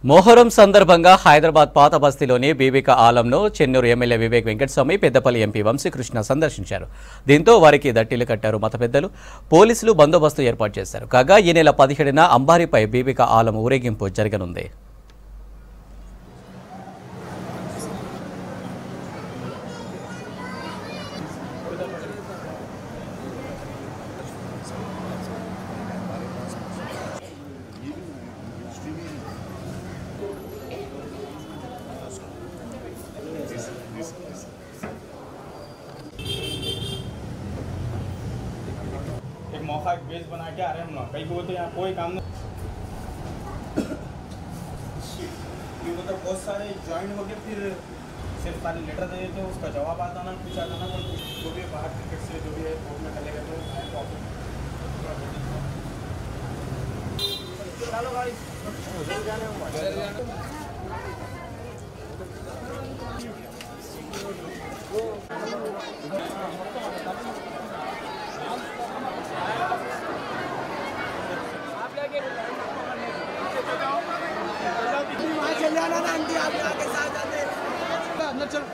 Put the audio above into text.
మొహరం సందర్భంగా హైదరాబాద్ పాత బస్తీలోని బీబీక ఆలంను Chennur MLA Vivek Venkataswamy, Peddapalli MP Vamsikrishna సందర్శించారు. దీంతో వారికి దట్టీలు కట్టారు మత పెద్దలు. పోలీసులు బందోబస్తు ఏర్పాటు చేశారు. కాగా ఈ నెల 17న అంబారిపై బీబీక ఆలం ఊరేగింపు జరగనుంది. एक मौका बेस बना के आ रहे हैं हम लोग। कई को तो यहाँ कोई काम नहीं, ये मतलब बहुत सारे ज्वाइन हो गए, फिर सिर्फ खाली लेटर दे देते, उसका जवाब आता ना, कुछ आता ना, जो भी बाहर क्रिकेट से जो भी है कोर्ट में चले गए तो चलो गाड़ी अंदर चलो